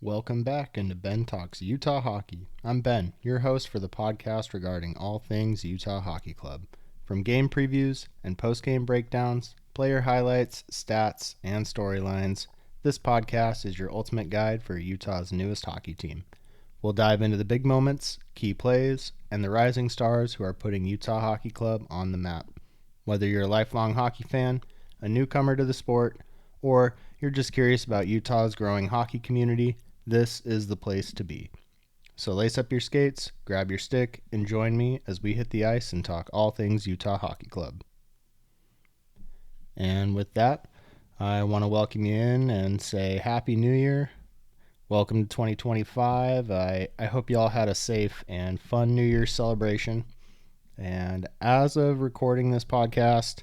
Welcome back into Ben Talks Utah Hockey. I'm Ben, your host for the podcast regarding all things Utah Hockey Club. From game previews and post-game breakdowns, player highlights, stats, and storylines, this podcast is your ultimate guide for Utah's newest hockey team. We'll dive into the big moments, key plays, and the rising stars who are putting Utah Hockey Club on the map. Whether you're a lifelong hockey fan, a newcomer to the sport, or you're just curious about Utah's growing hockey community, this is the place to be. So lace up your skates, grab your stick, and join me as we hit the ice and talk all things Utah Hockey Club. And with that, I want to welcome you in and say Happy New Year. Welcome to 2025. I hope you all had a safe and fun New Year's celebration. And as of recording this podcast,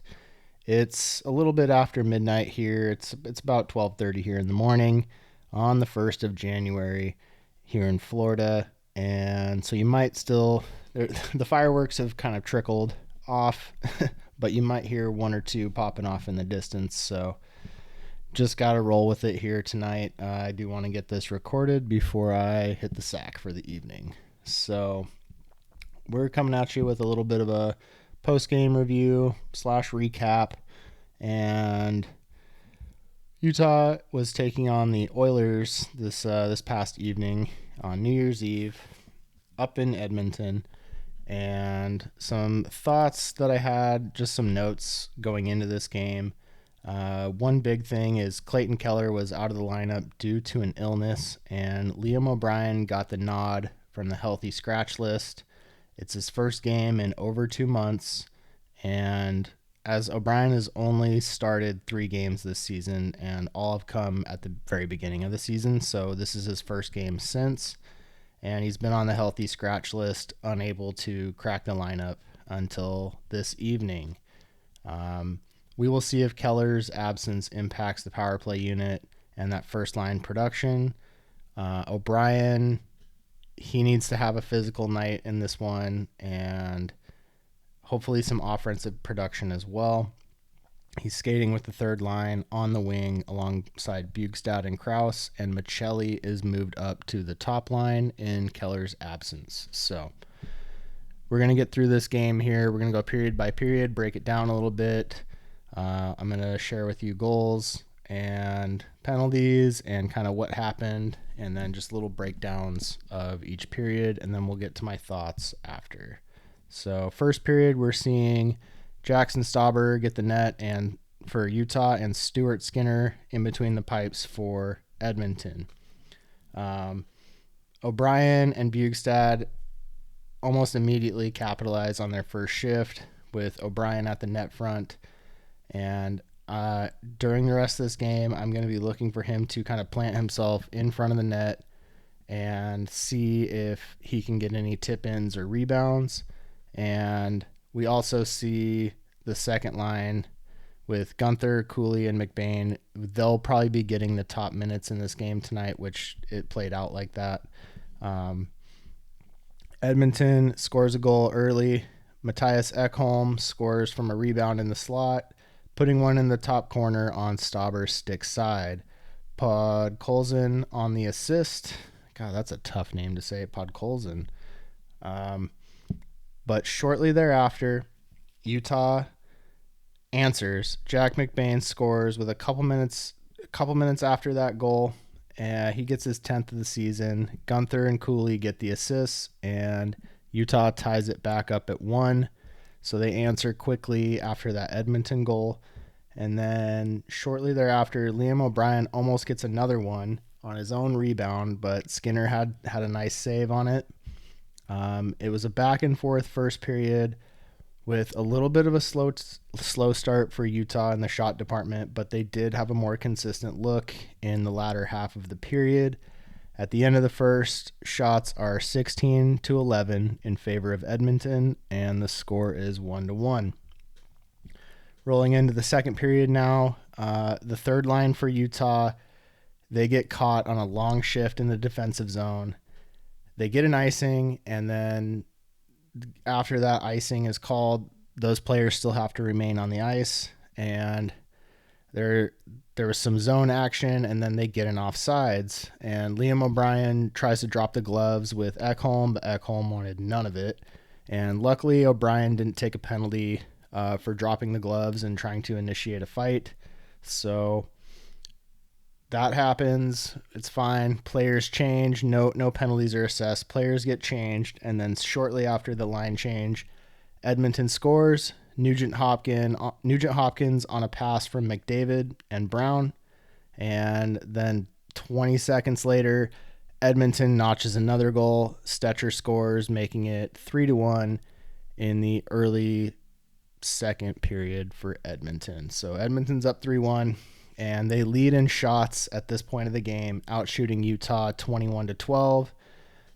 it's a little bit after midnight here. It's about 12:30 here in the morning on the 1st of January here in Florida. And so you might still, the fireworks have kind of trickled off, but you might hear one or two popping off in the distance. So just got to roll with it here tonight. I do want to get this recorded before I hit the sack for the evening. So we're coming at you with a little bit of a post-game review / recap, and Utah was taking on the Oilers this past evening on New Year's Eve up in Edmonton, and some thoughts that I had, just some notes going into this game. One big thing is Clayton Keller was out of the lineup due to an illness, and Liam O'Brien got the nod from the healthy scratch list. It's his first game in over 2 months, and as O'Brien has only started 3 games this season, and all have come at the very beginning of the season, so this is his first game since, and he's been on the healthy scratch list, unable to crack the lineup until this evening. We will see if Keller's absence impacts the power play unit and that first line production. O'Brien, he needs to have a physical night in this one, and hopefully some offensive production as well. He's skating with the third line on the wing alongside Bugstad and Krause, and Michelli is moved up to the top line in Keller's absence. So we're going to get through this game here. We're going to go period by period, break it down a little bit. I'm going to share with you goals and penalties and kind of what happened, and then just little breakdowns of each period, and then we'll get to my thoughts after. So first period, we're seeing Jackson Stauber get the net and for Utah, and Stuart Skinner in between the pipes for Edmonton. O'Brien and Bugstad almost immediately capitalize on their first shift with O'Brien at the net front. And during the rest of this game, I'm going to be looking for him to kind of plant himself in front of the net and see if he can get any tip-ins or rebounds. And we also see the second line with Gunther, Cooley, and McBain. They'll probably be getting the top minutes in this game tonight, which it played out like that. Edmonton scores a goal early. Matthias Ekholm scores from a rebound in the slot, putting one in the top corner on Stauber's stick side. Podkolzin on the assist. God, that's a tough name to say, Podkolzin. But shortly thereafter, Utah answers. Jack McBain scores with a couple minutes after that goal. He gets his 10th of the season. Gunther and Cooley get the assists, and Utah ties it back up at 1. So they answer quickly after that Edmonton goal. And then shortly thereafter, Liam O'Brien almost gets another one on his own rebound, but Skinner had a nice save on it. It was a back and forth first period with a little bit of a slow start for Utah in the shot department, but they did have a more consistent look in the latter half of the period. At the end of the first, shots are 16-11 in favor of Edmonton, and the score is 1-1. Rolling into the second period now, the third line for Utah, they get caught on a long shift in the defensive zone. They get an icing, and then after that icing is called, those players still have to remain on the ice, and There there was some zone action, and then they get an offsides. And Liam O'Brien tries to drop the gloves with Ekholm, but Ekholm wanted none of it. And luckily, O'Brien didn't take a penalty for dropping the gloves and trying to initiate a fight. So that happens. It's fine. Players change. No penalties are assessed. Players get changed, and then shortly after the line change, Edmonton scores. Nugent Hopkins on a pass from McDavid and Brown, and then 20 seconds later, Edmonton notches another goal. Stetcher scores, making it 3-1 in the early second period for Edmonton. So Edmonton's up 3-1, and they lead in shots at this point of the game, outshooting Utah 21-12,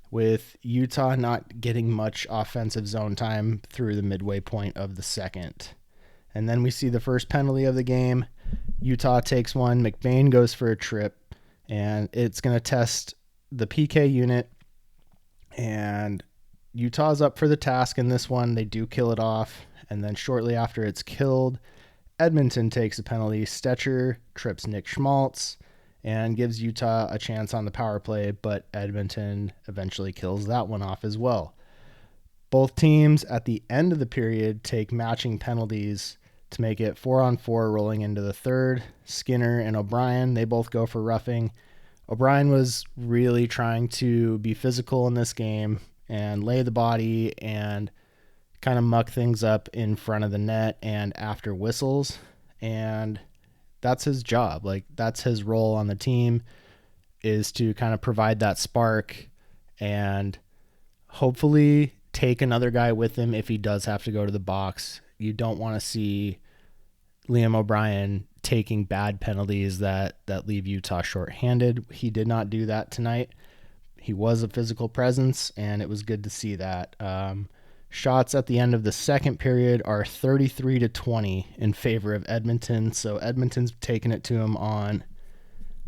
with Utah not getting much offensive zone time through the midway point of the second. And then we see the first penalty of the game. Utah takes one. McBain goes for a trip, and it's going to test the PK unit. And Utah's up for the task in this one. They do kill it off. And then shortly after it's killed, Edmonton takes a penalty. Stetcher trips Nick Schmaltz and gives Utah a chance on the power play, but Edmonton eventually kills that one off as well. Both teams at the end of the period take matching penalties to make it 4-on-4 rolling into the third. Skinner and O'Brien, they both go for roughing. O'Brien was really trying to be physical in this game and lay the body and kind of muck things up in front of the net and after whistles. And that's his job. Like, that's his role on the team, is to kind of provide that spark and hopefully take another guy with him if he does have to go to the box. You don't want to see Liam O'Brien taking bad penalties that leave Utah shorthanded. He did not do that tonight. He was a physical presence, and it was good to see that. Shots at the end of the second period are 33-20 in favor of Edmonton. So Edmonton's taking it to him on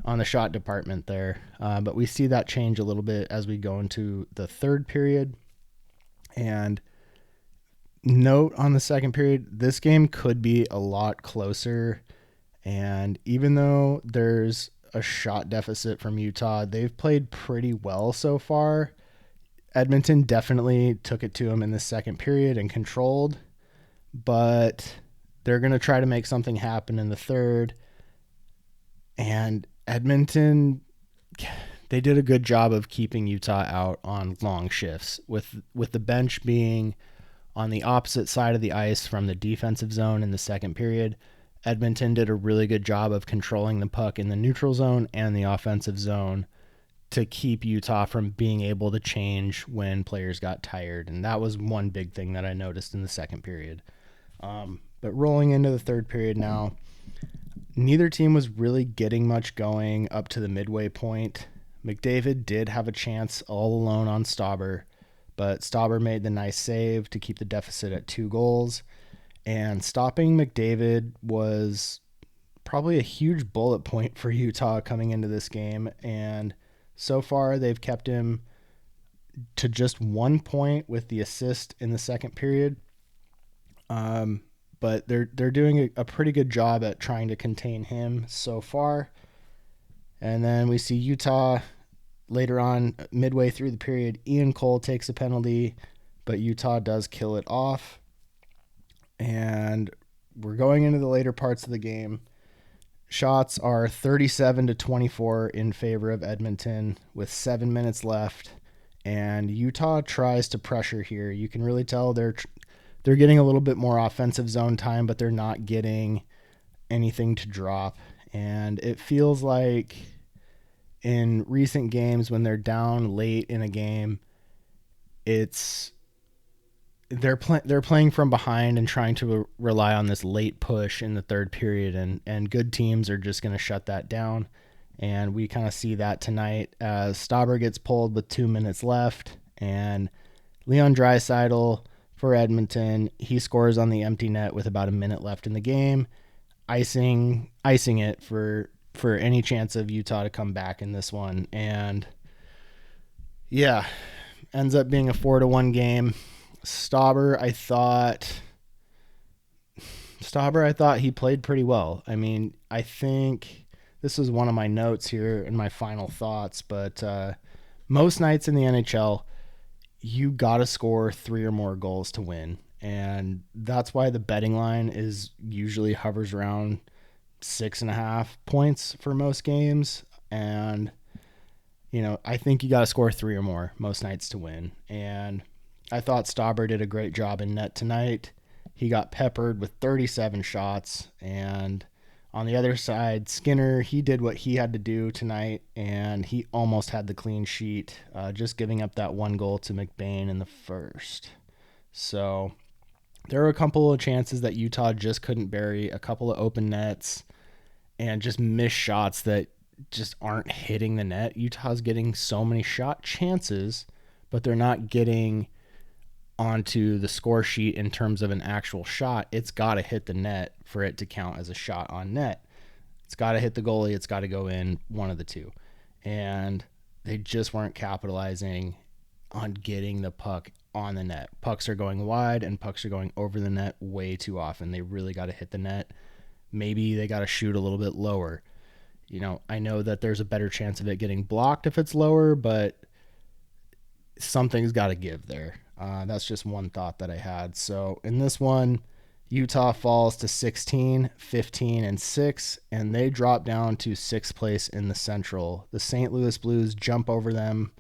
the shot department there. But we see that change a little bit as we go into the third period. And note on the second period, this game could be a lot closer. And even though there's a shot deficit from Utah, they've played pretty well so far. Edmonton definitely took it to him in the second period and controlled, but they're going to try to make something happen in the third. And Edmonton, they did a good job of keeping Utah out on long shifts, with the bench being on the opposite side of the ice from the defensive zone in the second period. Edmonton did a really good job of controlling the puck in the neutral zone and the offensive zone to keep Utah from being able to change when players got tired. And that was one big thing that I noticed in the second period. But rolling into the third period now, neither team was really getting much going up to the midway point. McDavid did have a chance all alone on Stauber, but Stauber made the nice save to keep the deficit at 2 goals. And stopping McDavid was probably a huge bullet point for Utah coming into this game. And so far, they've kept him to just 1 point with the assist in the second period. But they're doing a pretty good job at trying to contain him so far. And then we see Utah later on, midway through the period. Ian Cole takes a penalty, but Utah does kill it off. And we're going into the later parts of the game. Shots are 37-24 in favor of Edmonton with 7 minutes left, and Utah tries to pressure here. You can really tell they're getting a little bit more offensive zone time, but they're not getting anything to drop. And it feels like in recent games when they're down late in a game, they're playing from behind and trying to rely on this late push in the third period, and good teams are just going to shut that down. And we kind of see that tonight as Stauber gets pulled with 2 minutes left, and Leon Draisaitl for Edmonton, he scores on the empty net with about a minute left in the game, icing it for any chance of Utah to come back in this one. And yeah, ends up being a 4-1 game. Stauber, I thought, Stauber, I thought he played pretty well. I mean, I think this is one of my notes here in my final thoughts, but most nights in the NHL, you got to score 3 or more goals to win. And that's why the betting line is usually hovers around 6.5 points for most games. And, I think you got to score 3 or more most nights to win. And I thought Stauber did a great job in net tonight. He got peppered with 37 shots. And on the other side, Skinner, he did what he had to do tonight, and he almost had the clean sheet, just giving up that 1 goal to McBain in the first. So there were a couple of chances that Utah just couldn't bury, a couple of open nets, and just missed shots that just aren't hitting the net. Utah's getting so many shot chances, but they're not getting onto the score sheet in terms of an actual shot. It's got to hit the net for it to count as a shot on net. It's got to hit the goalie. It's got to go in, one of the two. And they just weren't capitalizing on getting the puck on the net. Pucks are going wide and pucks are going over the net way too often. They really got to hit the net. Maybe they got to shoot a little bit lower. I know that there's a better chance of it getting blocked if it's lower, but something's got to give there. That's just one thought that I had. So in this one, Utah falls to 16, 15, and 6, and they drop down to 6th place in the Central. The St. Louis Blues jump over them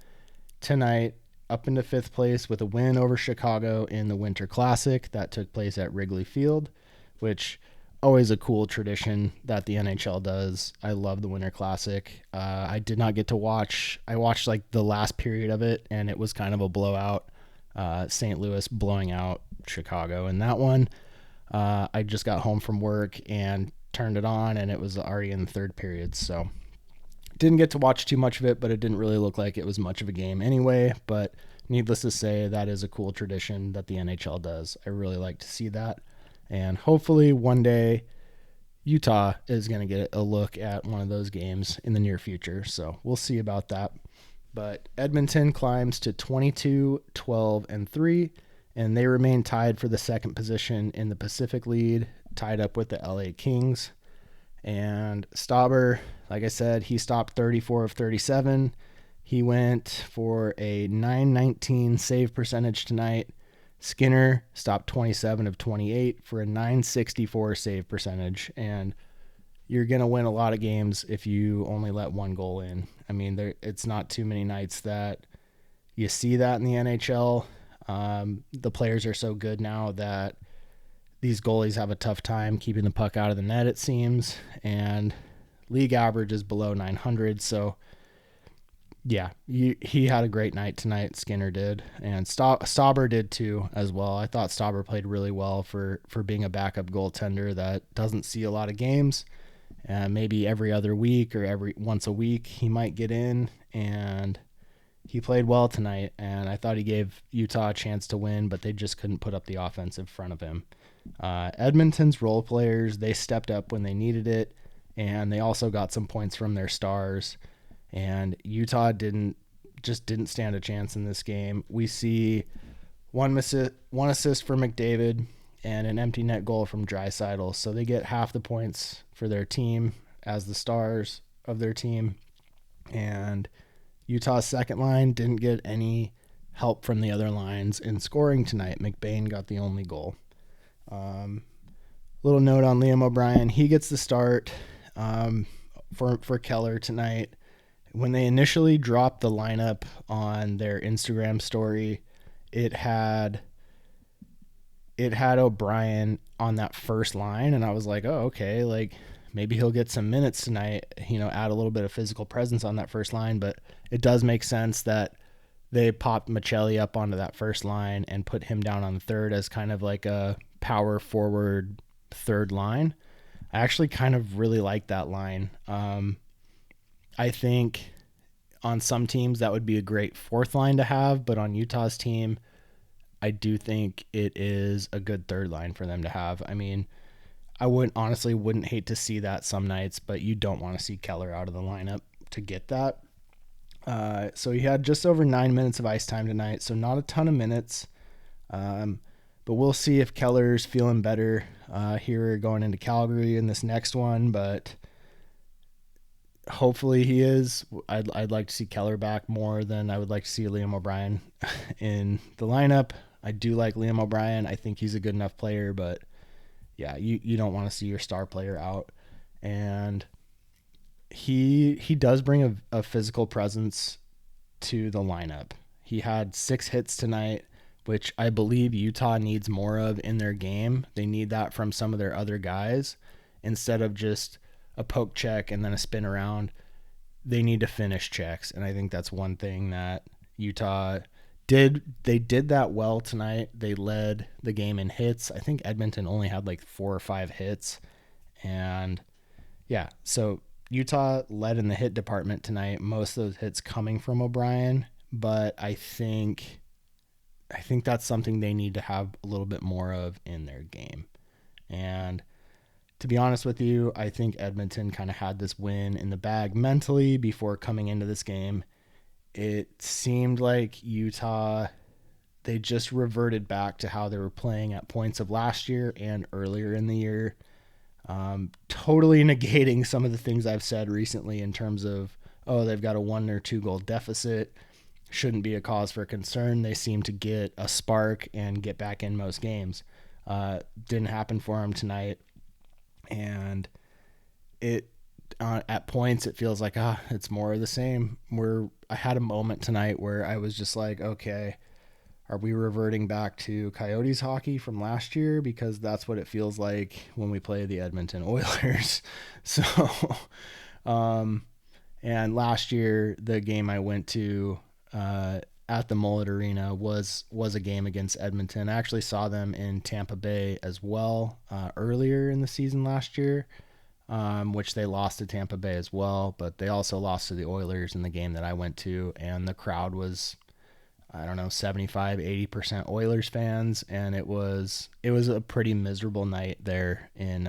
tonight up into 5th place with a win over Chicago in the Winter Classic that took place at Wrigley Field, which always a cool tradition that the NHL does. I love the Winter Classic. I did not get to watch. I watched like the last period of it, and it was kind of a blowout. St. Louis blowing out Chicago in that one. I just got home from work and turned it on, and it was already in the 3rd period. So didn't get to watch too much of it, but it didn't really look like it was much of a game anyway. But needless to say, that is a cool tradition that the NHL does. I really like to see that. And hopefully one day Utah is going to get a look at one of those games in the near future. So we'll see about that. But Edmonton climbs to 22, 12, and 3, and they remain tied for the 2nd position in the Pacific lead, tied up with the LA Kings. And Stauber, like I said, he stopped 34 of 37. He went for a .919 save percentage tonight. Skinner stopped 27 of 28 for a .964 save percentage. And you're going to win a lot of games if you only let 1 goal in. I mean, it's not too many nights that you see that in the NHL. The players are so good now that these goalies have a tough time keeping the puck out of the net, it seems. And league average is below 900. So, yeah, he had a great night tonight. Skinner did. And Stauber did too as well. I thought Stauber played really well for being a backup goaltender that doesn't see a lot of games. Maybe every other week or once a week he might get in, and he played well tonight, and I thought he gave Utah a chance to win, but they just couldn't put up the offense in front of him. Edmonton's role players, they stepped up when they needed it, and they also got some points from their stars, and Utah didn't stand a chance in this game. We see one assist for McDavid and an empty net goal from Draisaitl, so they get half the points for their team as the stars of their team. And Utah's second line didn't get any help from the other lines in scoring tonight. McBain got the only goal. Little note on Liam O'Brien. He gets the start for Keller tonight. When they initially dropped the lineup on their Instagram story, it had O'Brien on that first line, and I was like, oh, okay, like maybe he'll get some minutes tonight, add a little bit of physical presence on that first line. But it does make sense that they popped Michelli up onto that first line and put him down on the third as kind of like a power forward third line. I actually kind of really like that line. I think on some teams that would be a great fourth line to have, but on Utah's team, I do think it is a good third line for them to have. I mean, I wouldn't hate to see that some nights, but you don't want to see Keller out of the lineup to get that. So he had just over 9 minutes of ice time tonight, so not a ton of minutes. But But we'll see if Keller's feeling better here going into Calgary in this next one. But hopefully he is. I'd like to see Keller back more than I would like to see Liam O'Brien in the lineup. I do like Liam O'Brien. I think he's a good enough player, but yeah, you don't want to see your star player out. And he does bring a physical presence to the lineup. He had 6 hits tonight, which I believe Utah needs more of in their game. They need that from some of their other guys instead of just a poke check and then a spin around. They need to finish checks, and I think that's one thing that Utah did. They did that well tonight. They led the game in hits. I think Edmonton only had like 4 or 5 hits, and yeah, so Utah led in the hit department tonight. Most of those hits coming from O'Brien, but I think that's something they need to have a little bit more of in their game. And to be honest with you, I think Edmonton kind of had this win in the bag mentally before coming into this game. It seemed like Utah, they just reverted back to how they were playing at points of last year and earlier in the year. Totally negating some of the things I've said recently in terms of, oh, they've got a 1 or 2 goal deficit. Shouldn't be a cause for concern. They seem to get a spark and get back in most games. Didn't happen for them tonight. And it at points it feels like it's more of the same. I had a moment tonight where I was just like, okay, are we reverting back to Coyotes hockey from last year? Because that's what it feels like when we play the Edmonton Oilers. So, and last year the game I went to at the Mullet Arena was a game against Edmonton. I actually saw them in Tampa Bay as well earlier in the season last year, which they lost to Tampa Bay as well, but they also lost to the Oilers in the game that I went to, and the crowd was, I don't know, 75, 80% Oilers fans, and it was a pretty miserable night there in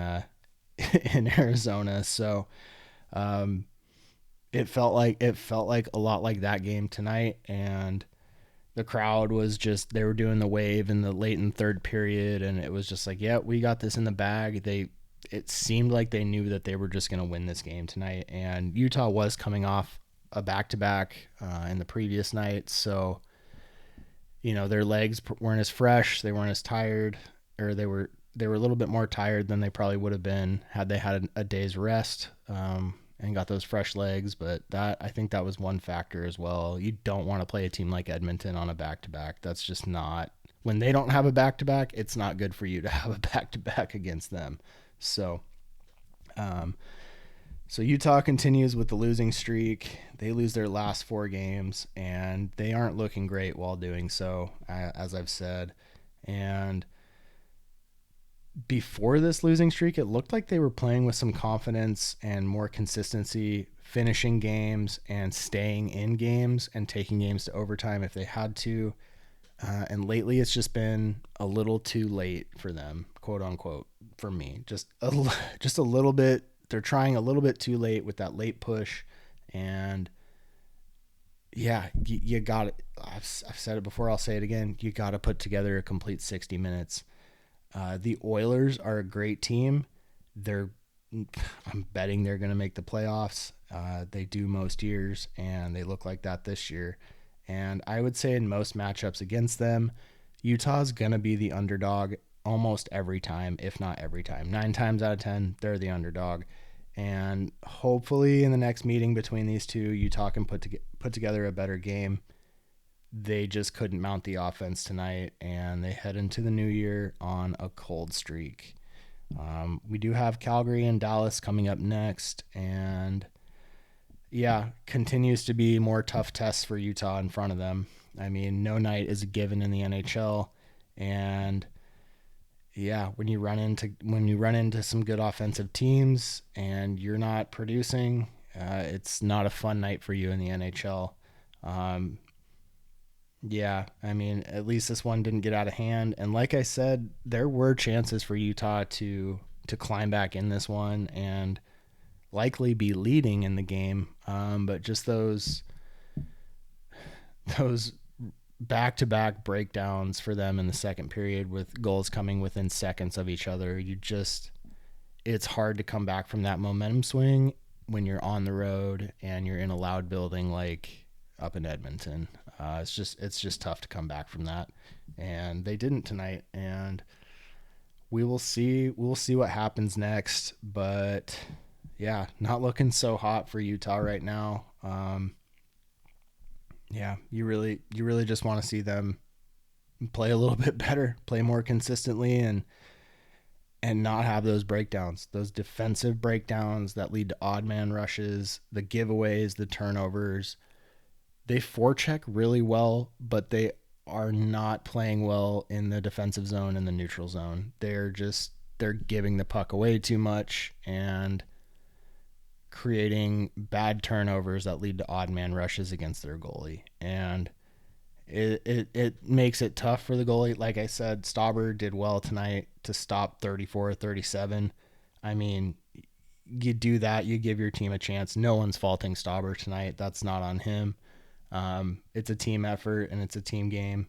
in Arizona. So it felt like a lot like that game tonight, and the crowd was just, they were doing the wave in the late and third period, and it was just like, yeah, we got this in the bag. It seemed like they knew that they were just going to win this game tonight, and Utah was coming off a back-to-back in the previous night, so their legs weren't as fresh, they weren't as tired, or they were a little bit more tired than they probably would have been had they had a day's rest and got those fresh legs. But I think that was one factor as well. You don't want to play a team like Edmonton on a back-to-back. That's just not, when they don't have a back-to-back, it's not good for you to have a back-to-back against them. So Utah continues with the losing streak. They lose their last 4 games, and they aren't looking great while doing so, as I've said. And before this losing streak, it looked like they were playing with some confidence and more consistency, finishing games and staying in games and taking games to overtime if they had to. And lately it's just been a little too late for them, quote unquote, for me. Just a little bit. They're trying a little bit too late with that late push. And yeah, you got it. I've said it before, I'll say it again. You got to put together a complete 60 minutes. The Oilers are a great team. I'm betting they're going to make the playoffs. They do most years, and they look like that this year. And I would say in most matchups against them, Utah's going to be the underdog almost every time, if not every time. 9 times out of 10, they're the underdog. And hopefully in the next meeting between these two, Utah can put together a better game. They just couldn't mount the offense tonight, and they head into the new year on a cold streak. We do have Calgary and Dallas coming up next, and yeah, continues to be more tough tests for Utah in front of them. I mean, no night is a given in the NHL, and yeah, when you run into some good offensive teams and you're not producing, it's not a fun night for you in the NHL. Yeah, I mean, at least this one didn't get out of hand. And like I said, there were chances for Utah to climb back in this one and likely be leading in the game. But just those back-to-back breakdowns for them in the second period with goals coming within seconds of each other. It's hard to come back from that momentum swing when you're on the road and you're in a loud building like up in Edmonton. It's just tough to come back from that, and they didn't tonight. And we'll see what happens next. But yeah, not looking so hot for Utah right now. Yeah, you really just want to see them play a little bit better, play more consistently, and not have those breakdowns, those defensive breakdowns that lead to odd man rushes, the giveaways, the turnovers. They forecheck really well, but they are not playing well in the defensive zone and the neutral zone. They're giving the puck away too much and creating bad turnovers that lead to odd man rushes against their goalie. And it makes it tough for the goalie. Like I said, Stauber did well tonight to stop 34-37. I mean, you do that, you give your team a chance. No one's faulting Stauber tonight. That's not on him. It's a team effort and it's a team game.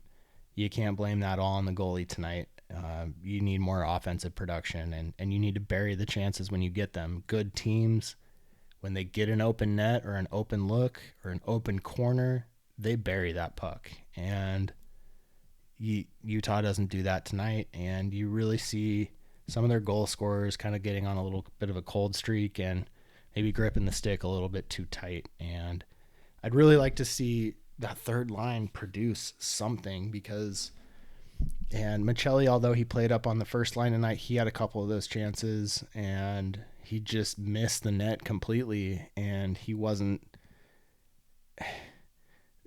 You can't blame that all on the goalie tonight. You need more offensive production, and you need to bury the chances when you get them. Good teams, when they get an open net or an open look or an open corner, they bury that puck. And Utah doesn't do that tonight, and you really see some of their goal scorers kind of getting on a little bit of a cold streak and maybe gripping the stick a little bit too tight. And I'd really like to see that third line produce something, because Michelli, although he played up on the first line tonight, he had a couple of those chances and he just missed the net completely, and he wasn't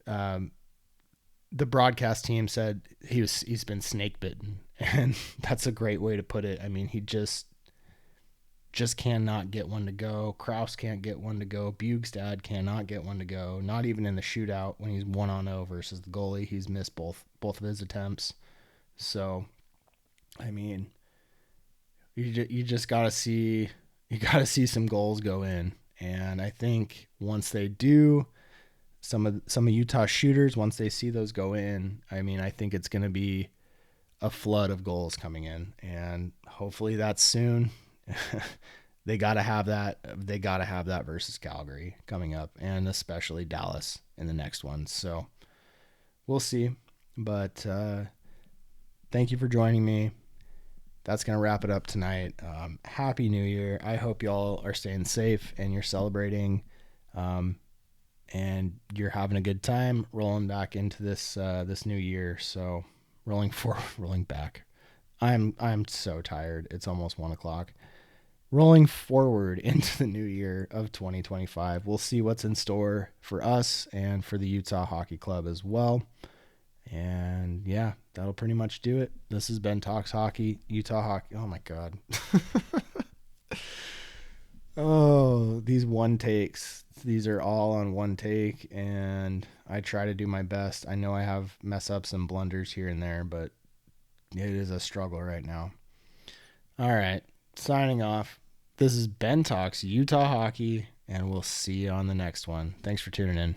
the broadcast team said he's been snake bitten, and that's a great way to put it. I mean, he just cannot get one to go. Kraus can't get one to go. Bugstad cannot get one to go. Not even in the shootout when he's 1-0 versus the goalie. He's missed both of his attempts. So, I mean, you just gotta see some goals go in, and I think once they do, some of Utah shooters, once they see those go in, I mean, I think it's gonna be a flood of goals coming in, and hopefully that's soon. They gotta have that. They gotta have that versus Calgary coming up, and especially Dallas in the next one. So we'll see. But thank you for joining me. That's gonna wrap it up tonight. Happy New Year. I hope y'all are staying safe and you're celebrating, and you're having a good time rolling back into this new year. So rolling forward, rolling back. I'm so tired. It's almost 1:00. Rolling forward into the new year of 2025, we'll see what's in store for us and for the Utah Hockey Club as well. And yeah, that'll pretty much do it. This has been Talks Hockey, Utah Hockey. Oh my God. Oh, these one takes. These are all on one take, and I try to do my best. I know I have mess ups and blunders here and there, but it is a struggle right now. All right, signing off. This is Ben Talks Utah Hockey, and we'll see you on the next one. Thanks for tuning in.